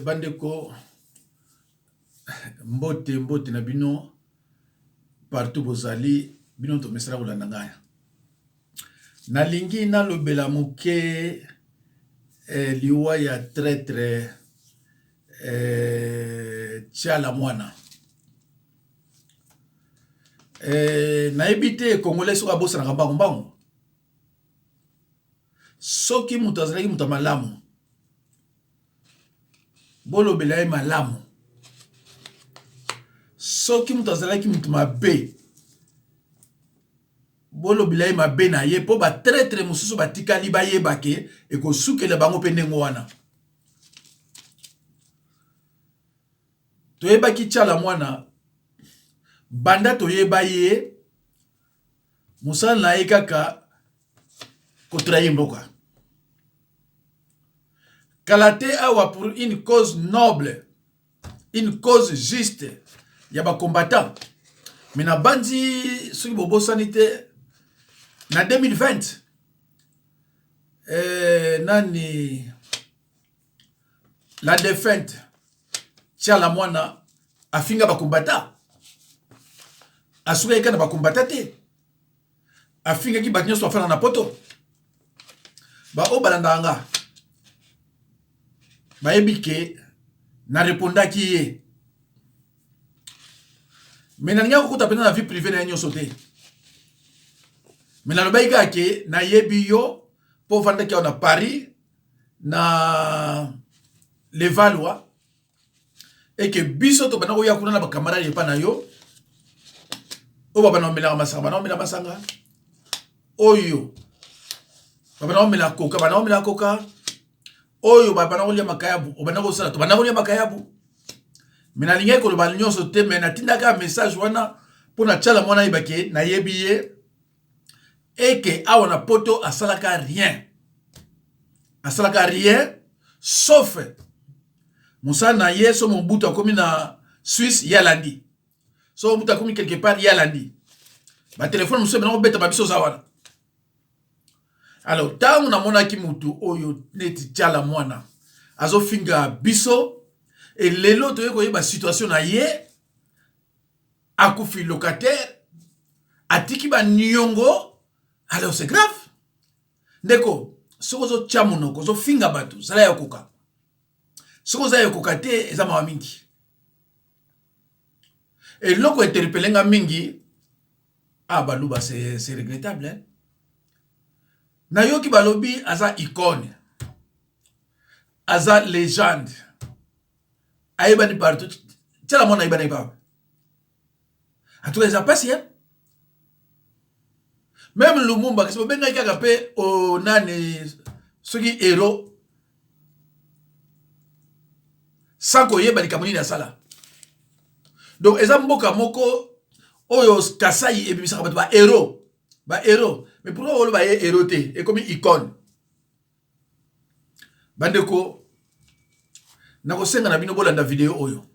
Bandeko mbote na bino partout bozali bino to mesala kolanda ngai. Nalingi nalobela moke liwa ya traître Tchala Mwana. Nayebi te Congolais soka bosa na mbangu. Soki mutu azalaki mutu malamu bolobela ye malamu. Soki mutu azalaki mutu mabe bolobela ye mabe na ye po ba traître mususu batikali bayebake ekosukela bango pe ndenge wana. Toyebaki Tchala Mwana banda toyeba ye musala na ye kaka kotrahi mboka. Kalate awa pour une cause noble, une cause juste, ya ba combattant. Mais na bandi soki bobo sanité na 2020 nani la défunte Tchala Mwana afinga ba combattant. Asuka ekana ba combattant te. Afinga ki batinyo so afana na poto. Ba obalandanga bayebike na répondaki ye. Mais na nya ko tapena na vie privée na nyo sote. Mais na lobaika ke na yebi yo po vanda ki na Paris na Le Valois et que biso to bana ko yakuna na ba camarade pa na yo. O baba na mela masanga. Oyo baba na mela koka. Oyo baba na kolia makayabu obana ko sala to bana kolia makayabu. Mina linga ko ba nyonso te mais na tindaka message wana pona Tchala Mwana ibake na yebiye et que awana poto asalaka rien sauf musana yeso mobuta komi na Suisse yalandi. So mobuta komi quelque part yalandi. Ba téléphone muso bana ko beta ba biso zawana. Alors, tant na mona ki mutu oyo neti Tchala Mwana azo finga biso et lelo to yeko yeba situation na ye akufi locataire atiki ba nyongo. Alors c'est grave. Ndeko soko zo chamunoko zo finga batu sala ya koka. Soko za yokoka te eza mawa mingi. Et loko interpelenga mingi baluba c'est regrettable hein. Nayoki balobi aza icône, aza légende, aïbani partout. Tchala Mwana aïbani partout. En tout cas, ça passe hein. Même Lumumba, qui se benga kaka pe o nani soki héros sans koye bali kamoni na sala. Donc eza mboka moko oyo Kasai ebimisa ba héros. Ba héros. Mais pourquoi on va y héroter et comme icône? Bandeko, nako senga na bino bolanda vidéo oyo.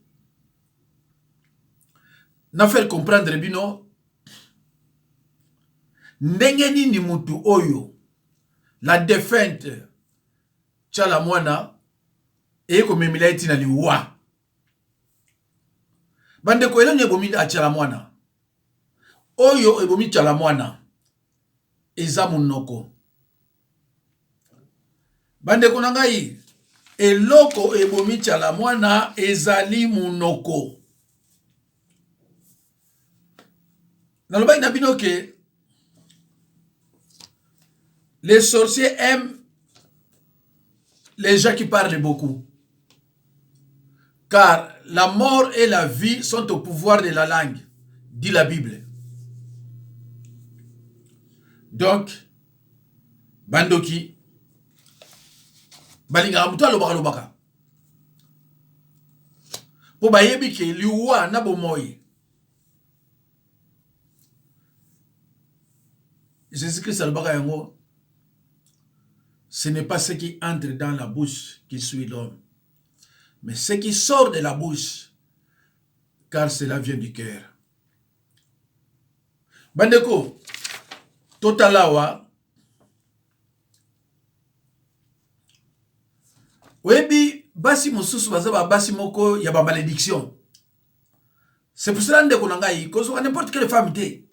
Na faire comprendre bino ndenge nini mutu oyo la défunte Tchala Mwana e ko memila etina liwa. Bandeko elonye bomi a Tchala Mwana. Oyo ebomi Tchala Mwana. Eza munoko. Bandeko na ngai eloko ebomi Tchala Mwana ezali munoko. Nalobai na bino ke les sorciers aiment les gens qui parlent beaucoup. Car la mort et la vie sont au pouvoir de la langue, dit la Bible. Donc, bandoki, balinga mutu alobaka. Po bayebi ke liwa na bomoyi. Jésus-Christ alobaka yango. Ce n'est pas ce qui entre dans la bouche qui suit l'homme, mais ce qui sort de la bouche, car cela vient du cœur. Bandeko, totalawa, webi basi mosusu baza basi moko ya ba malédiction. C'est pour cela ndeko nangai kozo n'importe quelle femme té.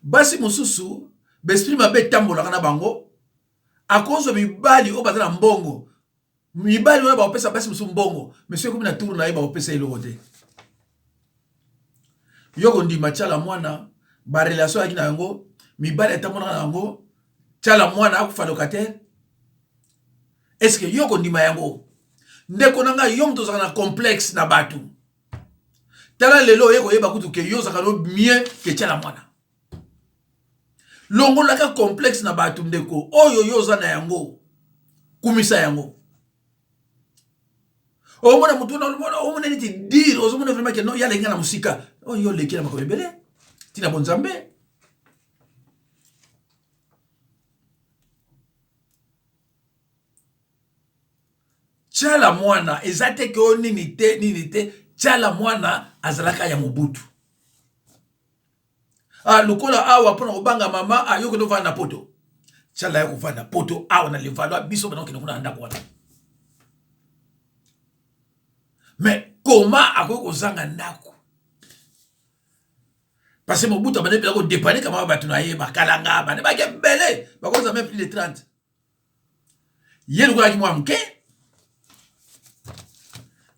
Basi mosusu besprit mabe tambola kana bango akozo mibali o bazana mbongo. Mibali oyo ba opesa basi mosusu mbongo. Monsieur comme na tour na ye ba opesa eloko te. Yoko ndi machala mwana ba relation avec na yango mibali tambola na yango chala mwana akufa locataire. Est-ce que yoko ndi mayango ndeko nanga yom to na complexe na batu. Tala lelo yeko yeba kutu ke yo zakalo mieux que chala mwana. Longo laka complexe na batu ndeko oyo yoza na yango kumisa yango. O mona mutu na o mona niti dire o mona vraiment que non ya lenga na musika o yo lekela makobele tina bonzambe. Chala mwana ezate ko nini te chala mwana azalaka ya Mobutu. Lukola awa pona obanga mama ayoko no vana poto. Chala yako vana poto awa na levalo biso bana kino kuna ndako wana. Mais comment akoko zanga ndako? Parce que Mobutu abane pela ko dépanner kama batu na ye bakalanga bane ba kembele bakoza même plus de 30. Yelu kwa kimwa mke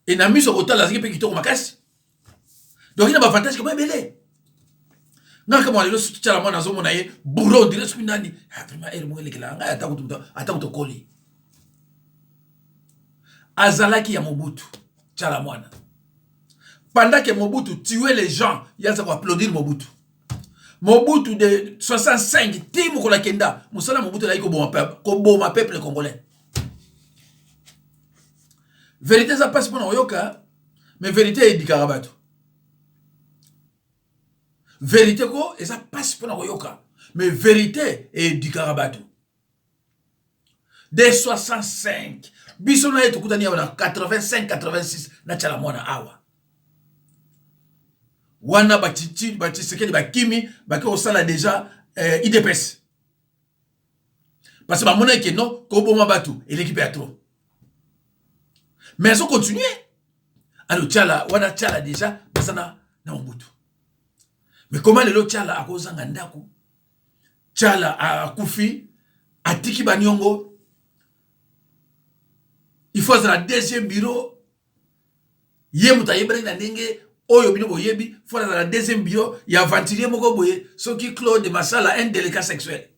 et na miso kotala ziki pe kitoko makasi. Donc il a pas avantage comme belé. Nga kama lelo sutu chala mwana zomo na ye bourreau dire supi nani. Vraiment elle mo lekela nga atakuto koli. Azalaki ya Mobutu chala mwana. Pendant que Mobutu tuait les gens, il y a ça pour applaudir Mobutu. Mobutu de 65 timu kola kenda. Musala Mobutu la ko boma peuple congolais. Vérité ça passe pour Oyoka, mais vérité est du Karabato. Vérité quoi et ça passe pour Oyoka, mais vérité est du Karabato. Des 65, bisona eto kutani ya 85 86 na chala mwana awa. Wana batiti sekeli bakimi baki osala déjà IDPS. Parce que ba mona ke non ko boma batu et l'équipe a trop. Mais elles ont continué. Alors, Tchala, wana Tchala déjà, basana na Mobutu. Mais comment le Tchala a causé un ndako? Tchala a koufi, a tiki banyongo. Il faut dans le deuxième bureau. Yemuta yebre na ndenge, oyo bino boyebi, faut dans le deuxième bureau, il y a ventilier moko boye, ce qui Claude Massala, un délicat sexuel.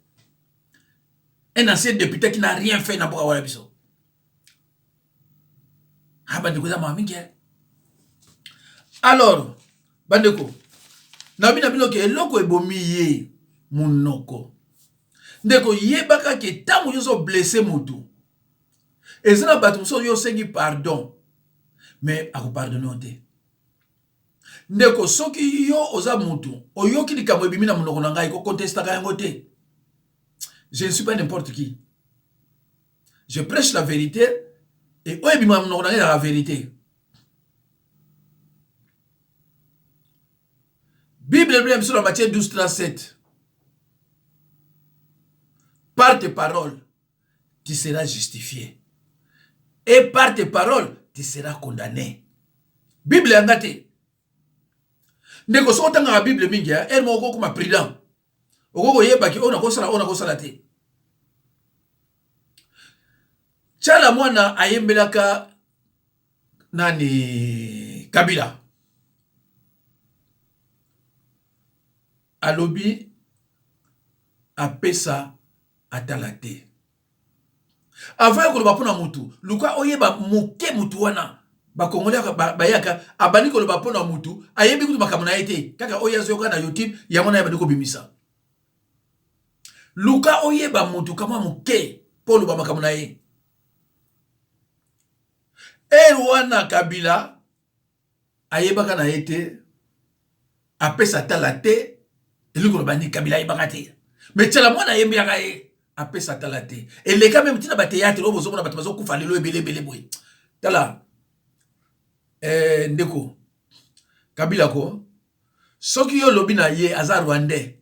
Un ancien député qui n'a rien fait na boka wala biso. Alors, bandeko, nabina biloke eloko ebomi ye munoko. Ndeko yebaka ke tango yoso blessé mutu. Ezana batu so yo sengi pardon. Mais ako pardonner ote. Ndeko soki yo oza mutu, oyoki likambo ebimi na munoko na ngai ko contestaka yango te. Je ne suis pas n'importe qui. Je prêche la vérité. Et où est la vérité? Bible sur la Matthieu 12, 37. Par tes paroles, tu seras justifié. Et par tes paroles, tu seras condamné. Bible est engagée. Ndeko so tanga la Bible mingia, elle moko kuma prudent. Okoko yeba ki ona kosala te. Chala mwana ayembelaka nani Kabila. Alobi apesa atalate. Avant ko ba pona mutu, luka oyeba muke mutu wana. Ba Congolais bayaka abani ko ba pona mutu, ayebi kutu makamuna ete. Kaka oyazoka na YouTube, yamona yaba ndiko bimisa. Luka oyeba mutu kama muke polo ba makamuna ye. Wana Kabila ayebaka na ete apesa talate eliko bani Kabila ayebaka te. Mais tala mwana ayembaka ye apesa talate. Et les cas même tina ba théâtre obozo mona batu bazo kufa lelo ebele boy. Tala ndeko Kabila ko soki yo lobi na ye aza Rwandais.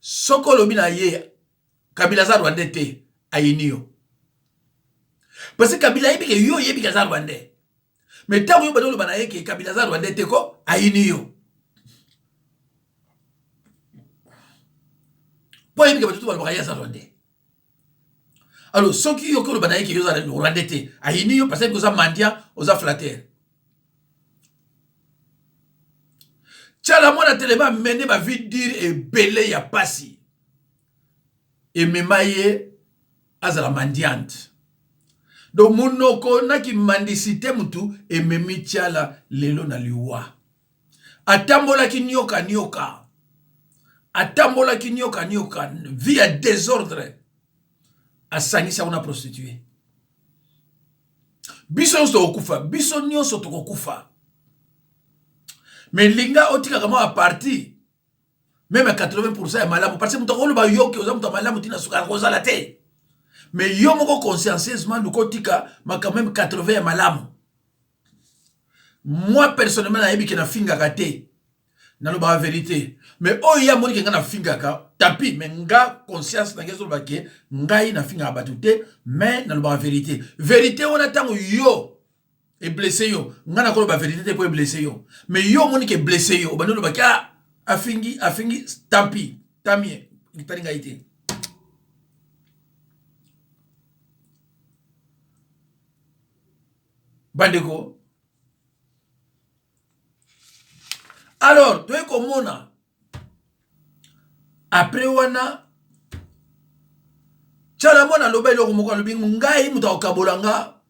Soko lobi na ye Kabila aza Rwandais te ayiniyo. Parce que Kabila yebi ke yo yebi kaza Rwandais. Mais tant que yo bano bana yeke Kabila za Rwandais teko ayini yo. Po yebi ke batu ba ya za Rwandais. Alors ceux qui yo ko bana yeke yo za Rwandais te ayini yo parce que ça mandia aux flatter. Tchala mona telema mené ma vie dire et belé ya pasi. Et memaye azala mandiante. Donc munoko na ki mandicité mutu et memi tchala lelo na liwa. Atambola ki nyoka. Atambola ki nyoka. Vie à désordre. Asangisa una prostituée. Biso nyonso okufa. Biso nyonso tokokufa. Mais linga otika kama a parti. Même à 80% ya malamu. Parce que mutoko luba yoke oza mutu malamu tina suka roza la te. Mais yo moko consciencieusement nous kotika ma quand même 80 ya malamu. Moi personnellement na yebi ke na finga kate. Na lo ba vérité. Mais o ya moni ke nga na finga ka tapi mais nga conscience na ngezo ba ke ngai na finga batute mais na lo ba vérité. Vérité on attend yo et blessé yo. Nga na ko ba vérité pour blesser yo. Mais yo moni ke blessé yo. Ba no lo ba ka afingi tampi tamie ngitaringa ite. Bandeko. Alors, tu es comme mona. Après wana tchala mona loba eloko moko alobi ngai muta okabolanga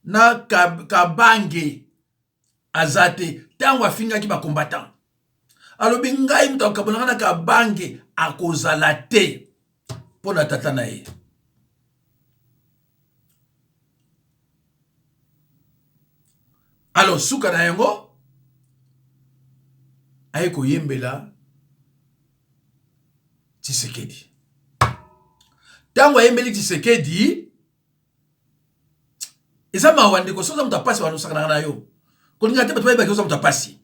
na kabange azate tango afingaki ba combattant. Alobi ngai muta okabolanga na kabange akozala te pona tata na ye. Alors suka na yango ayeko yembela Tshisekedi. Tango ayembeli Tshisekedi eza mawande ko soza mutapasi wano sakana na yo. Koninga te batwa ba ko soza mutapasi.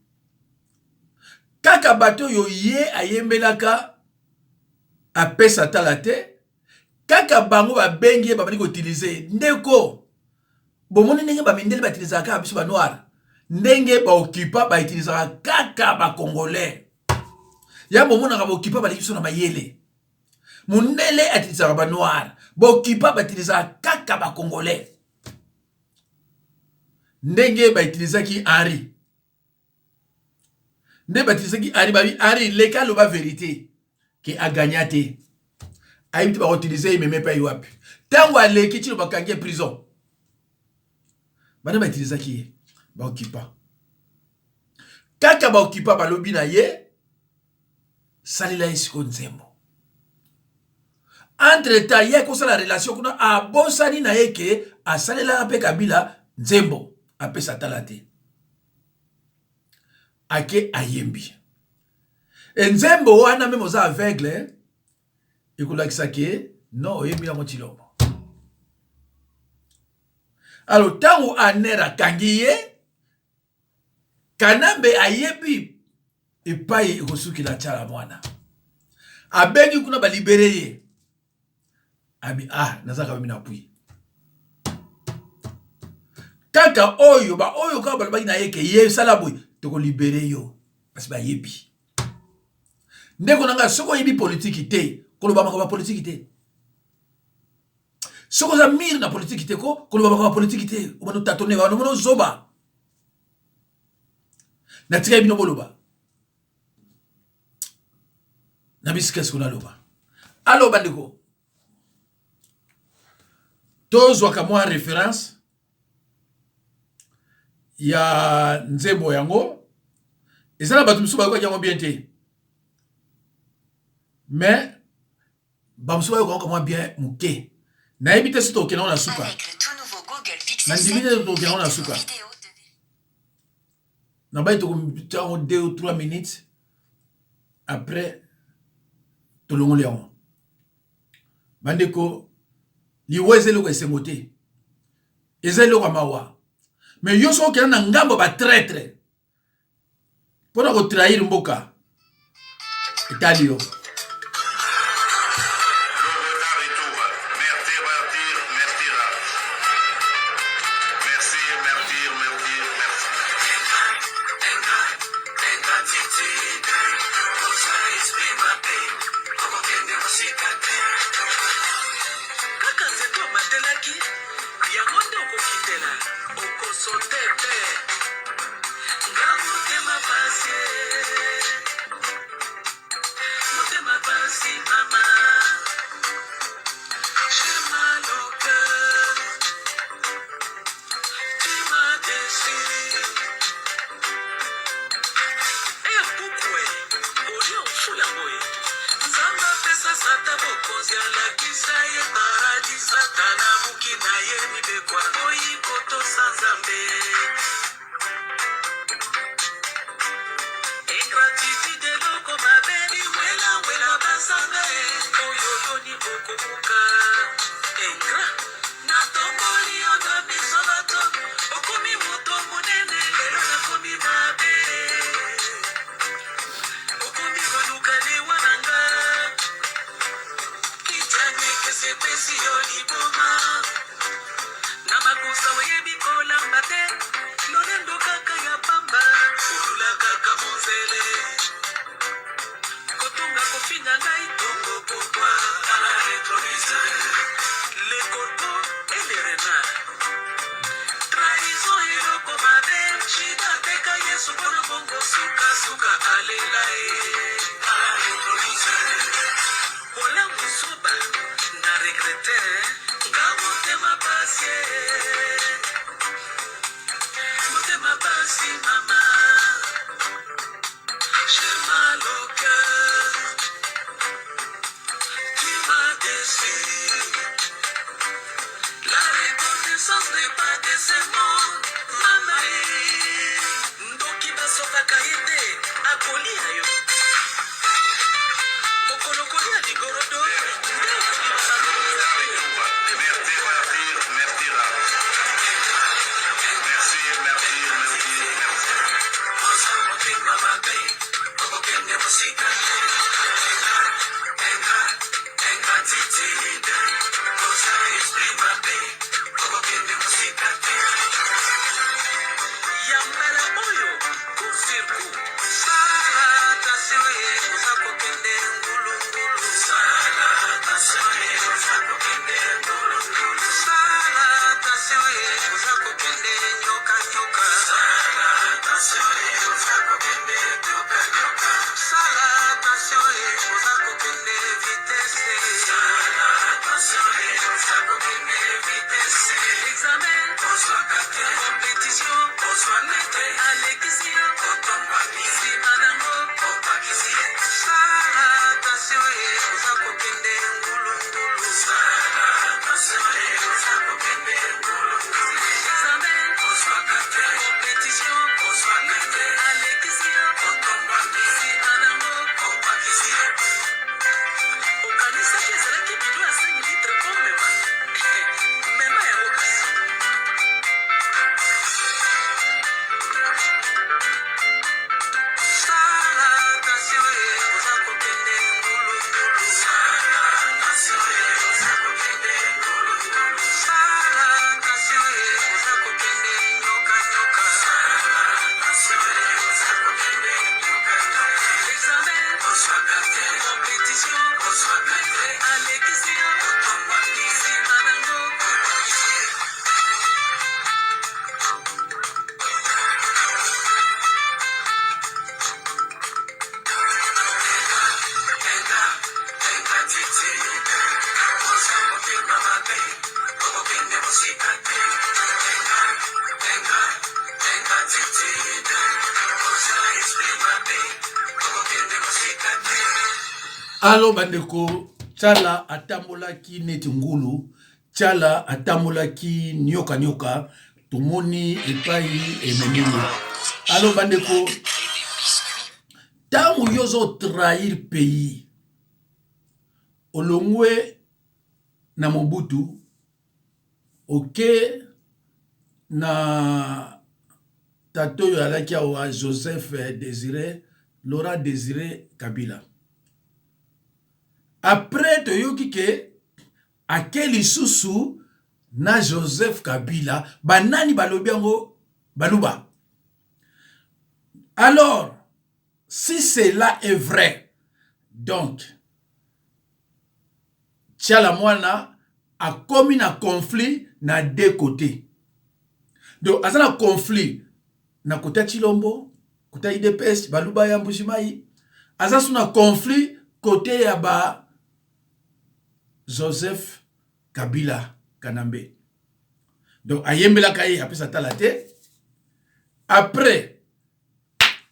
Kaka bato yo ye ayembelaka apesa talate kaka bango ba bengi ba bani ko utiliser ndeko bomoni ndenge ba mindeli ba utiliser ka biso ba noir ndenge ba occupa ba utiliser kaka ba congolais ya bomona ka ba occupa ba likiso na mayele mundele utiliser ba noir ba occupa ba utiliser kaka ba congolais ndenge ba utiliser ki Henri ndenge ba utiliser ki Henri le ka lo ba vérité qui a gagné. Aïe, va utiliser, mais pas yoap. Tango a l'équipe, tu vas gagner prison. Madame a utilisé qui est ba okipa. Kaka ba okipa ba lobi na ye, salila isiko nzembo. Entre temps, yé ko la relation kuna a bosani na ye ke a salela ape Kabila nzembo ape satalate. Ake ayembi. Nzembo wana même oza aveugle ekolakisa ke non oyembi yango Tshilombo. Alors tango anera kangi ye kanambe ayebi epai ekosukila tchala mwana abengi kuna balibere ye abi nazaka mimi na pui kaka oyo kaka balobaki na ye ke ye sala boy toko libere yo parce ba yebi ndeko nanga soko yebi politique te koloba makaba politique te soko za mir na politique te ko koloba makaba politique te obano tatone ba no zoba na tika bino boloba na bisika skona loba alo bandeko tozwa ka moi référence ya nzembo yango ezala batu misuba ko yango bien te. Mais bamsuba yo comment bien muke na ebite sito okena na suka avec le tout nouveau Google Pixel 7 na okena na suka na ba to 2 ou 3 minutes après to longo leon bandeko liweze lo esengote ezelo kwa mawa mais yo so okena na ngambo ba traître pona ko trahir mboka italio. Alo bandeko, Tchala atambolaki neti ngulu, Tchala atambolaki nyoka nyoka, tumoni epai ememeli. Alo bandeko, tangu yozo trahir pays, olongwe na Mobutu, oke na tatoyo alaki awa Joseph Désiré, Laurent Désiré Kabila. Après toyoki ke akeli susu na Joseph Kabila banani balobi yango baluba. Alors si cela est vrai, donc Tchala Mwana a commis un conflit na deux côtés. Donc azana conflit na kota Chilombo, kota IDPS, baluba ya Mbujimayi. Aza suna conflit côté ya ba Joseph Kabila Kanambe. Donc ayembela kaye après ça talate. Après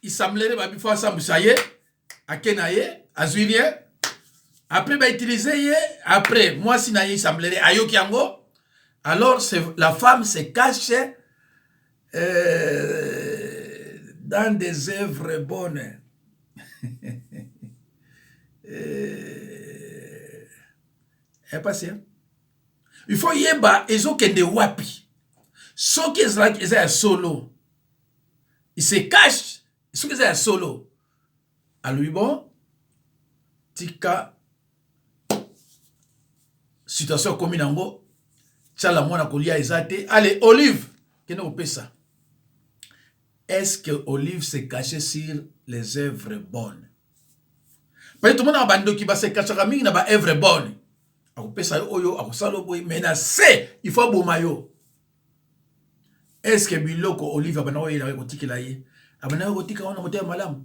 il semblerait ba bifo ensemble ça y est, akenaye, azuirien. Après ba utiliser ye, après moi si na il semblerait ayoki yango. Alors la femme se cache dans des œuvres bonnes. Il faut yeba ezo kende wapi. So qui est solo. Il se cache. So qui est solo. A lui bon. Tika. Situation comme inango. Tchala mwana kolia ezate. Allez, Olive. Kene opesa. Est-ce que Olive s'est caché sur les œuvres bonnes? Parce que tout le monde a bando qui va se cacher à na ba œuvre bonne. Akopesa oyo akosalo boy menacé, il faut bomayo. Est-ce que biloko Olive abana oyela kotikela ye? Abana kotika wana moteur malamu.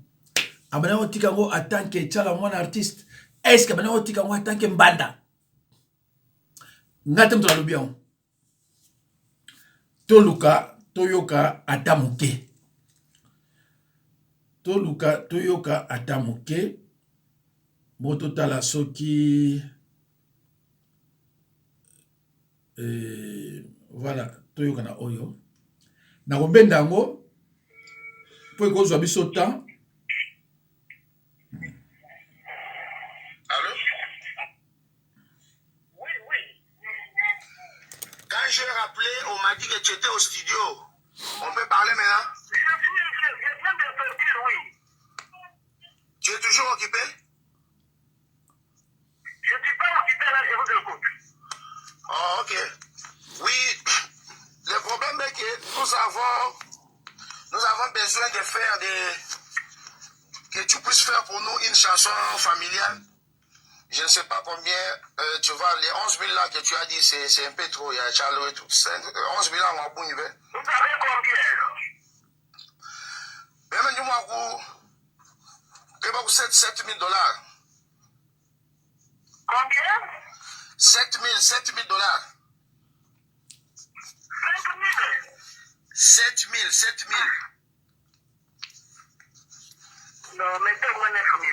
Abana kotika ngo en tant que tchala mwana artiste. Est-ce que abana kotika ngo en tant que mbanda? Ngatem to la lobion. Toluka toyoka atamuke. Toluka toyoka atamuke. Moto tala soki voilà toyoka na oyo. Na kobenda ngo po ekozwa biso temps. Allô? Oui, oui. Quand j'ai rappelé, on m'a dit que tu étais au studio. On peut parler maintenant? Je viens de sortir, oui. Tu es toujours occupé? Je ne suis pas occupé là, je vous écoute. Oh, ok. Oui, le problème est que nous avons besoin de faire que tu puisses faire pour nous une chanson familiale. Je ne sais pas combien, tu vois, les 11 000 là que tu as dit, c'est un peu trop. Il y a Charles et tout. 11 000 là, on va bougner. Vous avez combien? Même nous, on a 7 000 dollars. Combien? 7 000 dollars. 7 000. Non, mettez-moi 9 000.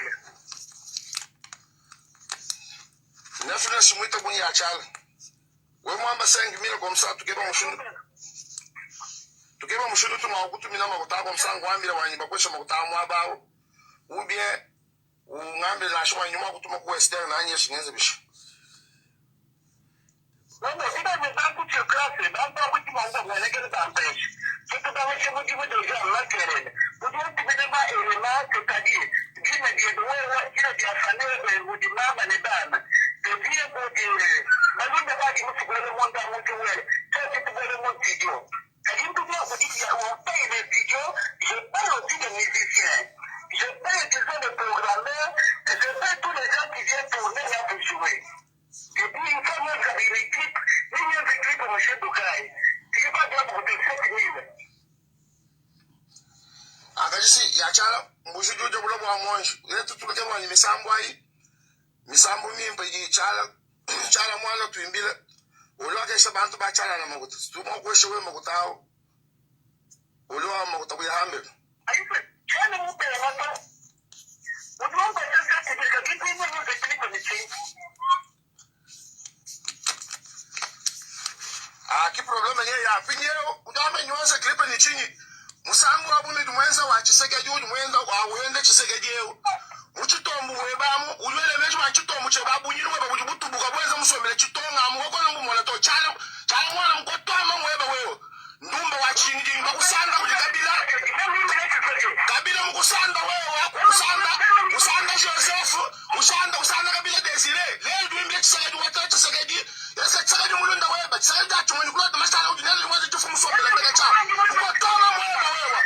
9 000, c'est moi qui ai dit. Oui, moi, je 5 000 comme ça, tu peux pas me choisir. Tu peux pas me choisir, tu m'as dit, tu m'as dit, comme ça, moi, je vais me choisir, ou bien, ou ngambe la choix, tu m'as dit, tu m'as dit, tu m'as dit, tu m'as dit, non, mais si tu as beaucoup de classe, tu as beaucoup de monde qui t'empêche. Si tu as beaucoup de gens qui vous devez pas élément, c'est-à-dire, tu me dis, tu as dit à famille, vous dites, maman, les dames, tu dis, vous dites, mais vous ne devez pas dire, vous pouvez le monde à mon tour, ça, c'est pour le monde studio. C'est-à-dire, vous dites, on paye les studios, je paye aussi les musiciens, je paye, disons, les programmeurs, et je paye tous les gens qui viennent tourner là pour jouer. Et puis, une fois, moi, j'avais les clips, il y a des clips pour M. Doukaï. Tu ne peux pas dire pour 7 000. Akajisi, ya chala, mbushi jojo bulo mwa mwanji. Ile tutuke mwa ni misambo ayi. Misambo mimba yi chala mwana tuimbile. Ulo kesha bantu ba chala na makuta. Tuma kweshe we makutao. Ulo wa makuta kuya hambe. Ayupe, chana mupe ya mata. Ulo mba sasa kibika kitu ime mwa zekini kwa nichi. Ki problema nye ya pinyeo. Udame nyuanza klipa ni chini. Musambu wabu ni dumwenza wa chiseke juu dumwenza wa uende chiseke jeu. Uchitombu webamu. Ujuele mechu wa chitombu chebabu. Yinu weba ujibutu buka bweza musomele chitonga. Mwakona mbu mwala to chala mwana mkotoma mweba weo. Ndumba wa chingi. Mkusanda kuje kabila. Kabila mkusanda wewe. Usanda Joseph. Usanda kabila Desire. Leo duimbia chiseke juu wata chiseke juu. Yese chiseke juu mulunda weba. Chiseke juu chumani kulota masala ujinele mwazi chufu musomele mbele chao. Mkotoma mweba wewe.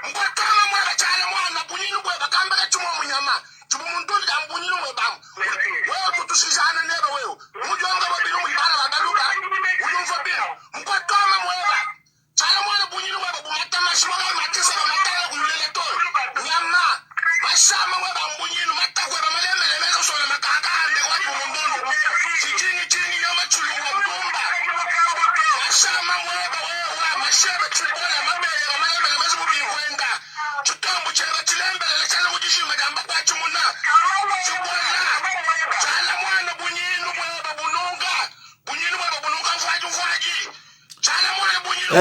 Mkotoma mweba chala mwana bunyinu mweba kambele chumo mnyama. Chumo munduli ya mbunyinu mweba. Wewe tutusizana neba wewe. Mujua mga wabilu mbara wadaluba. Ujumfa bino. Mkotoma mweba. shebe chibona mamele mamele mezu mubikwenda chitombo chebe chilembele chala kujishima damba kwa chumuna chibona chala mwana bunyinu baba bununga faji chala mwana bunyinu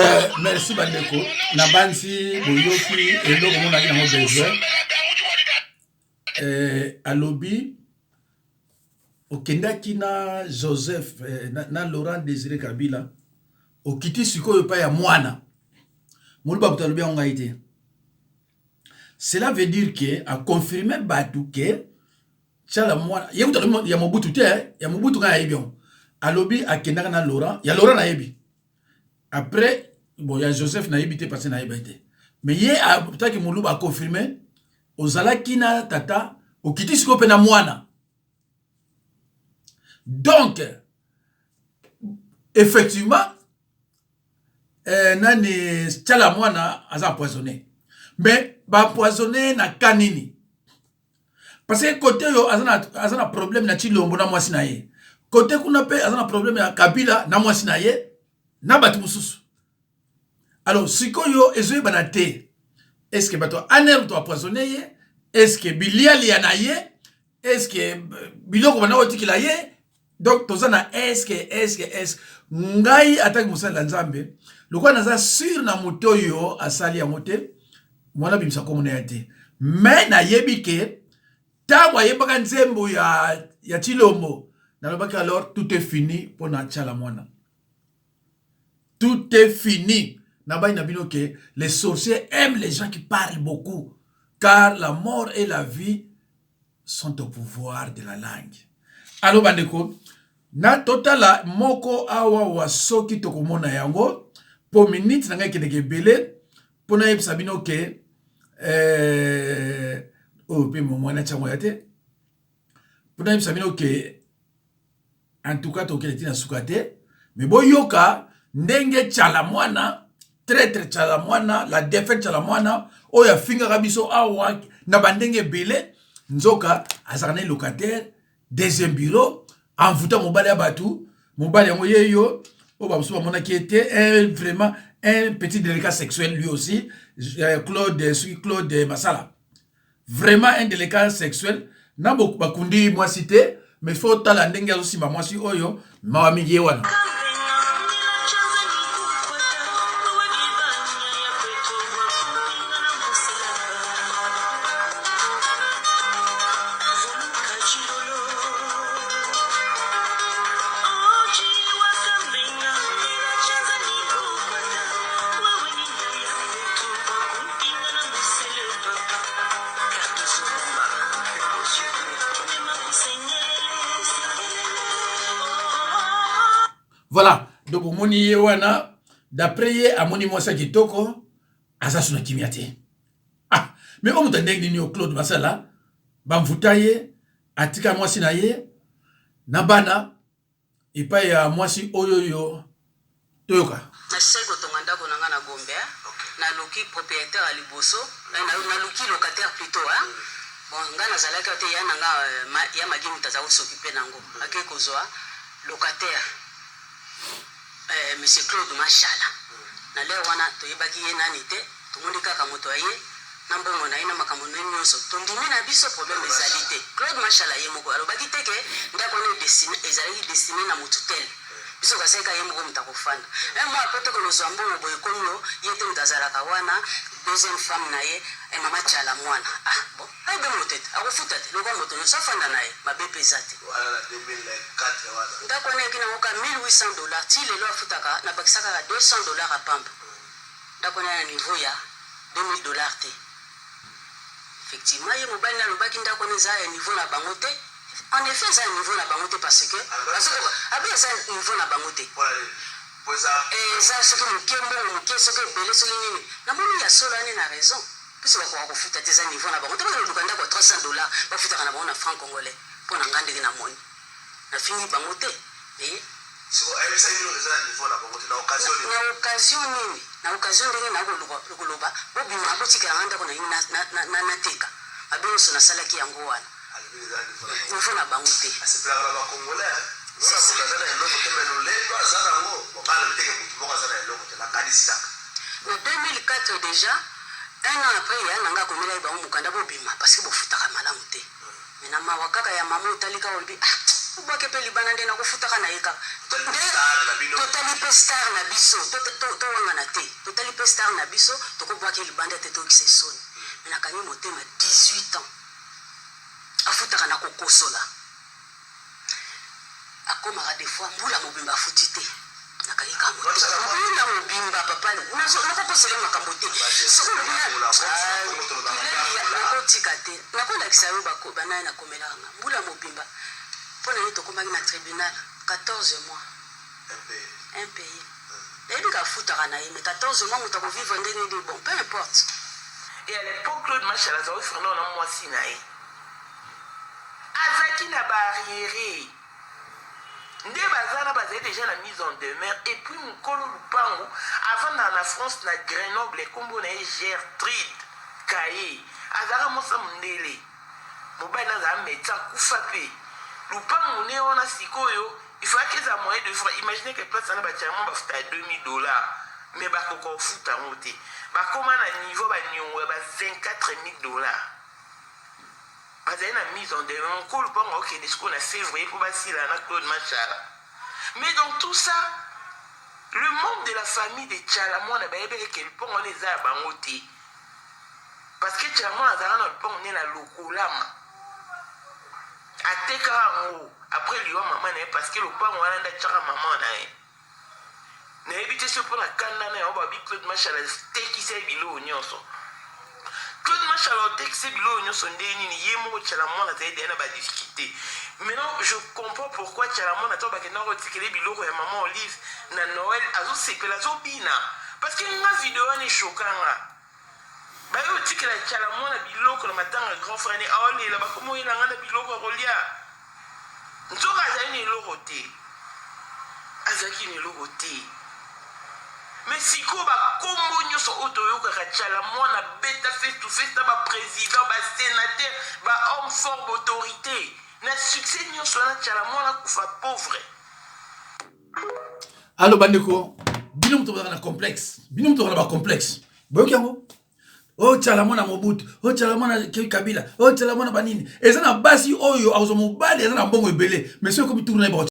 merci bandeko na bansi boyoki eloko mona ki nango besoin alobi okendaki na Joseph na Laurent Désiré Kabila okiti sikoyo pa ya mwana moluba butalobi yango ngai te. Cela veut dire que a confirmer batu que chala mwana ye butalobi ya Mobutu te ya Mobutu ka yebion alobi akendaka na Laurent ya Laurent na yebi après bon ya Joseph na yebi te parce na yebi te mais ye ataki moluba a confirmer ozalaki na tata okiti sikoyo pe na mwana. Donc, effectivement, nani chala mwana aza empoisonné. Mais ba empoisonné na kanini. Parce que côté yo azana problème na Chilombo na mwasi na ye. Côté kuna pe azana problème na Kabila na mwasi na ye na batu mususu. Alors, siko yo ezoye banate. Est-ce que bato aner to empoisonné ye? Est-ce que biliali ya na ye? Est-ce que biloko bana otikila ye? Donc, tozana est-ce ngai attaque musala nzambe lokwa naza sur na moto yo asali ya mote mwana bimisa komona yate mais na yebike tango yebaka nzembo ya Chilombo na lobaki alors tout est fini pour na chala mwana tout est fini na bayi na bino que les sorciers aiment les gens qui parlent beaucoup car la mort et la vie sont au pouvoir de la langue. Alors bandeko na totala moko awa wa soki tokomona yango po minute na ngai kedeke bele po na yebisa bino ke pe mwana chango yate po na yebisa bino ke en tout cas tokele tina sukate mais boyoka ndenge chala mwana traître chala mwana la défaite chala mwana oya finga kabiso awa na bandenge bele nzoka azarane locataire deuxième bureau envoûtant mobile à Batou, mobile à Moyeyo, au Babsou Mona qui était vraiment un petit délicat sexuel lui aussi, Claude Massala. Vraiment un délicat sexuel. N'a beaucoup bakundi moi cité, mais faut talandenge aussi ma moi si oyo, ma ami yewana. Voilà, donc moni yewana d'après ye amoni mwasa kitoko azasuna kimiate. Ah, mais on mutandeng ni Claude Masala bamvuta ye atika mwasi na ye na bana epa ya mwasi oyoyo toyoka. Na sego tonganda ko nanga na Gombe na loki propriétaire aliboso na loki locataire plutôt bon ngana zalaka te ya nanga ya magimu tazawo s'occuper nango akeko zoa locataire Monsieur Claude Mashala na leo wana toyebaki ye nani te tumundi kaka moto aye na mbongo na ina makambo nyonso tondimi na biso problème ezalité Claude Mashala ye moko alobaki te ke ndako ne destiné ezali destiné na mututel biso kaseka ye moko mutakofana moi apote ko lozambo boye konyo yete mutazalaka wana deuxième femme na ye mama chala mwana bon ay be motete akufuta te lokwa moto no safanda naye mabepe zate wala 2004 wala ndako ne kina ngoka $1,800 ti lelo afutaka na bakisaka $200 a pamba ndako na niveau ya $2,000 te effectivement ye mobali na lobaki ndako ne za ya niveau na bango te en effet za niveau na bango te parce que abi za niveau na bango te za soki moke soki ebele soki nini na moni ya solo ane na raison puisque bakoka kofuta te za niveau na bango te bakoluka ndako ya $300 bafutaka na bango na franc congolais mpo na nga ndenge na moni na fini bango te na occasion ndenge nakoloba bobima botikela ndako na nateka abinoso nasalaki yango wana niveau na bango te En 2004 déjà, un an après, il y a un an comme il a mukanda bobima parce que bofutaka malamu te. Mais na mawakaka ya mama utalika olbi ubake pe libana ndena kufutaka na yeka. Totali pe star na biso, to wangana te. Totali pe star na biso, to ko bwake libanda te to kisesoni. Mais na kanyi motema 18 ans. Afutaka na kokosola. Akomaka des fois mbula mobimba futite. Nakayika mbula mobimba papa. Nakokosele makambo te. Nakotikate. Nakolakisa yo bana na komelanga. Mbula mobimba. Pona ni tokomaki na tribunal 14 mois. Un pays. Ebi ka futaka na ye mais 14 mois mutako vivre ndenge de bon, peu importe. Et à l'époque Claude Machala za ofrando na mwasi na ye. Azaki na barrière. Nde bazana bazali déjà la mise en demeure et puis mukolo lupango avant na France na Grenoble kombo na Gertrude Kaye azara mosa mundele mobali na médecin kufape lupango ne ona sikoyo il faut que ça moyen de fois imaginez que place na batiamon ba futa $2000 mais ba koko futa ngote ba koma na niveau ba nyongwe ba $24000 bazali na mise en demeure mukolo lupango ok jusqu'au na février pour basila na Claude Machala. Mais dans tout ça, le monde de la famille de Tchalamon a bien que le pont on les a bangoté. Parce que Tchalamon a dans le pont on est la locolama. A Tekarango, après lui maman parce que le pont on a dans Tchara maman na. Na éviter ce pour la candana on va bi Claude Machala teki se bilo nyonso. Claude Machala teki se bilo nyonso ndeni ni yemo Tchalamon a zaidi na ba discuter. Maintenant, je comprends pourquoi Tchalamon a tombé dans le ticket biloko et maman Olive na Noël azo sepela zo bina parce que une vidéo est choquant. Ba yo ticket la Tchalamon na biloko na matanga grand frère ni aole la ba komo ina ngana biloko rolia. Nzoka azali ni loroté. Azaki ni loroté. Mais si ko ba kombo nyoso otoyo ka Tchalamon na beta face to face ba président ba sénateur ba homme fort d'autorité. Na succès nyonso na Tchalamon na kufa pauvre. Allo bandeko, bino mto na complexe. Bino mto na ba complexe. Boyoki yango. Oh Tchalamon na Mobutu, oh Tchalamon na Kabila, oh Tchalamon na banini. Eza na basi oyo azo mobali eza na mbongo ebele. Mais c'est comme tourner